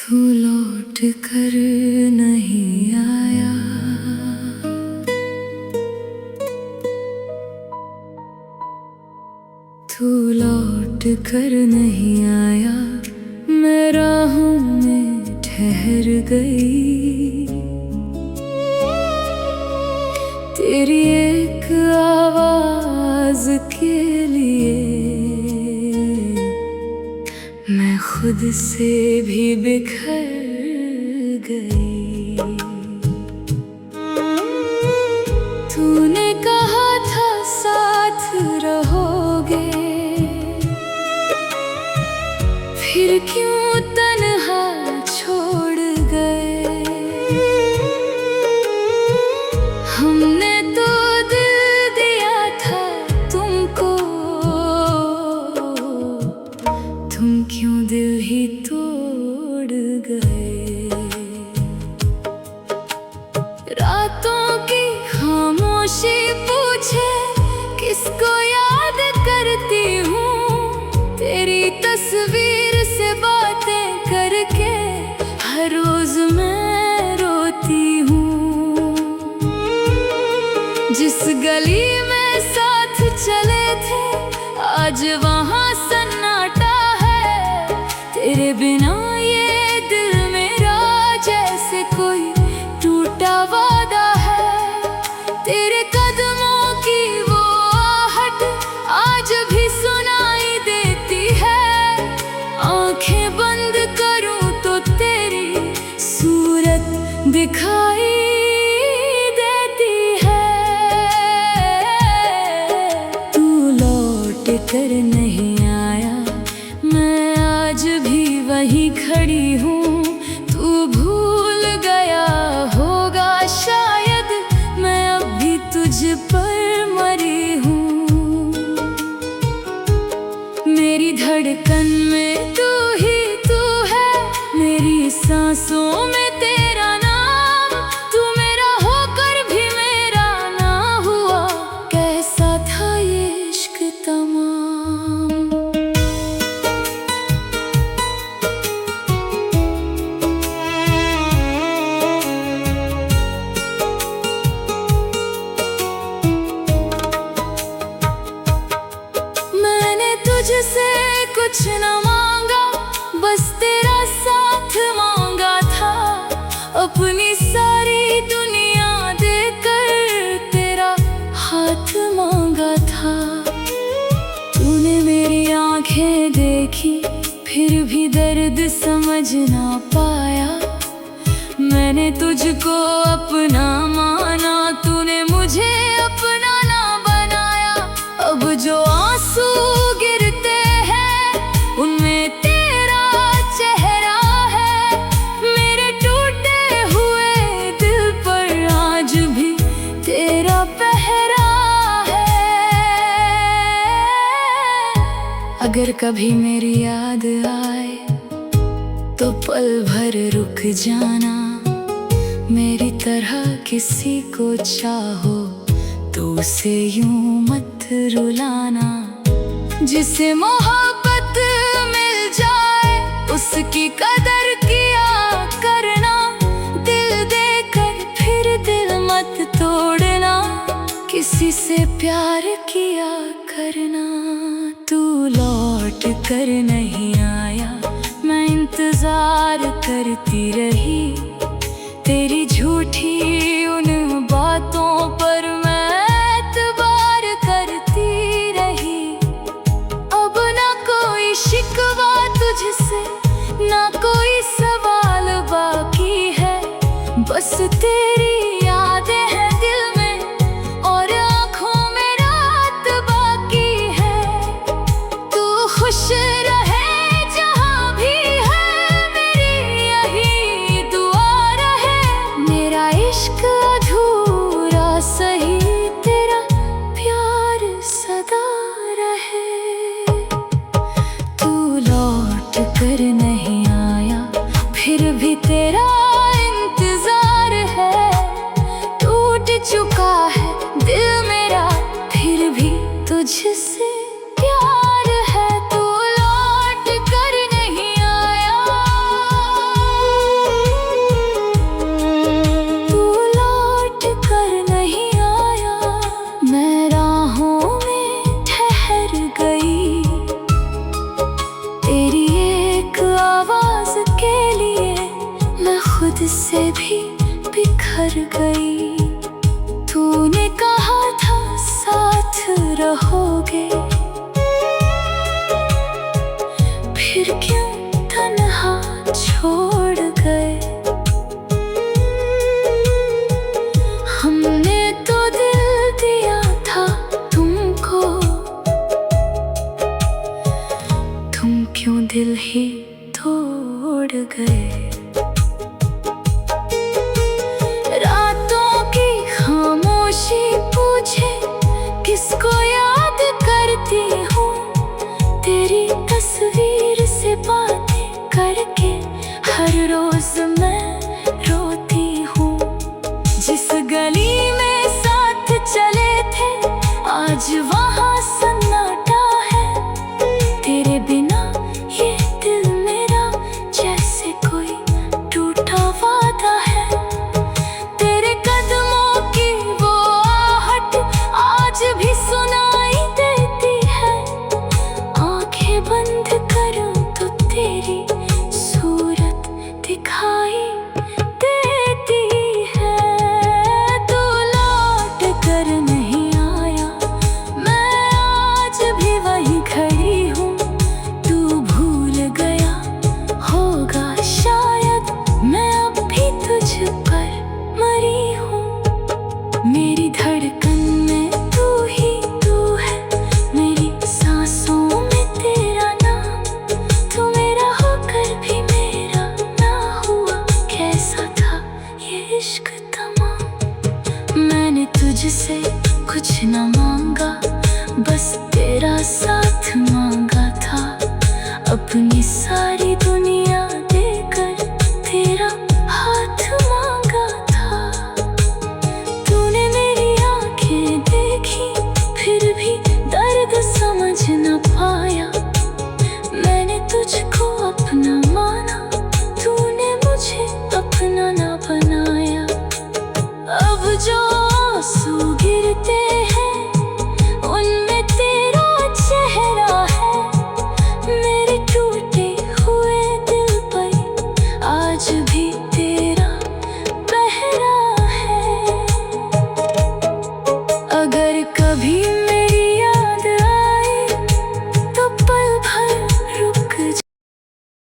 तू लौट कर नहीं आया, तू लौट कर नहीं आया। मैं राहों में ठहर गई, तेरी एक आवाज के लिए मैं खुद से भी बिखर गई। तूने कहा था साथ रहोगे, फिर क्यों तन्हा छोड़ गए। हमने तो दिल दिया था तुमको, तुम क्यों दिल ही तोड़ गए। रातों की खामोशी पूछे किसको याद करती हूँ। तेरी तस्वीर से बातें करके हर रोज मैं रोती हूँ। जिस गली में साथ चले थे आज वहाँ सन्नाटा है। तेरे बिना ये दिल मेरा जैसे कोई टूटा वादा है। तेरे कदमों की वो आहट आज भी सुनाई देती है। आंखें बंद करूं तो तेरी सूरत दिखाई देती है। तू लौट कर नहीं आया, मैं आज भी वहीं खड़ी हूँ। तू भूल गया होगा शायद, मैं अब भी तुझ पर मरी हूँ। मेरी धड़कन में तू ही तू है, मेरी सांसों में तेरा नाम। तू मेरा होकर भी मेरा ना हुआ, कैसा था ये इश्क तमाम। मैंने तुझसे कुछ न मांगा, बस तेरा साथ मांगा था। अपनी सारी दुनिया देकर तेरा हाथ मांगा था। तूने मेरी आंखें देखी फिर भी दर्द समझ ना पाया। मैंने तुझको अपना माना, तूने मुझे अपना ना बनाया। अब जो आंसू गिरते हैं उनमें तेरा चेहरा है। मेरे टूटे हुए दिल पर आज भी तेरा पहरा है। अगर कभी मेरी याद आए तो पल भर रुक जाना। मेरी तरह किसी को चाहो तो उसे यूं मत रुलाना। जिसे मोहब्बत मिल जाए उसकी कदर किया करना। दिल देकर फिर दिल मत तोड़ना, किसी से प्यार किया करना। तू लौट कर नहीं आया, मैं इंतजार करती रही। तेरी झूठी उन बातों पर मैं एतबार करती रही। अब ना कोई शिकवा तुझसे, ना कोई सवाल बाकी है। बस तेरी यादें हैं दिल में और आँखों में रात बाकी है। तू खुश रहे जहाँ भी है, मेरी यही दुआ रहे। मेरा इश्क अधूरा सही, तेरा प्यार सदा रहे। तू लौट कर नहीं आया, फिर भी तेरा इंतजार है। तेरी एक आवाज के लिए मैं खुद से भी बिखर गई। तूने कहा था साथ रहोगे, फिर क्यों तन्हा छोड़ गए? हमने तो दिल दिया था तुमको, तुम क्यों दिल ही तोड़ गए? रातों की खामोशी पूछे किसको याद करती हूँ, तेरी तस्वीर से बातें करके हर रोज मैं रोती हूँ। जिस गली में साथ चले थे आज वहाँ सन्नाटा है, तेरे बिना ये दिल मेरा जैसे कोई टूटा वादा है। तेरे कदमों की वो आहट आज भी सुनाई देती है, आंखें बंद करूं तो तेरी सूरत दिखाई देती है। तू लौट कर नहीं आया, मैं आज भी वहीं खड़ी हूँ। तू भूल गया होगा शायद, मैं अब भी तुझ पर मरी हूँ। मेरी धड़कन में तू ही तू है, मेरी सांसों में तेरा नाम। तू मेरा होकर भी मेरा ना हुआ, कैसा था ये इश्क तमाम। मैंने तुझसे कुछ न मांगा, बस तेरा साथ मांगा था। अपनी सारी दुनिया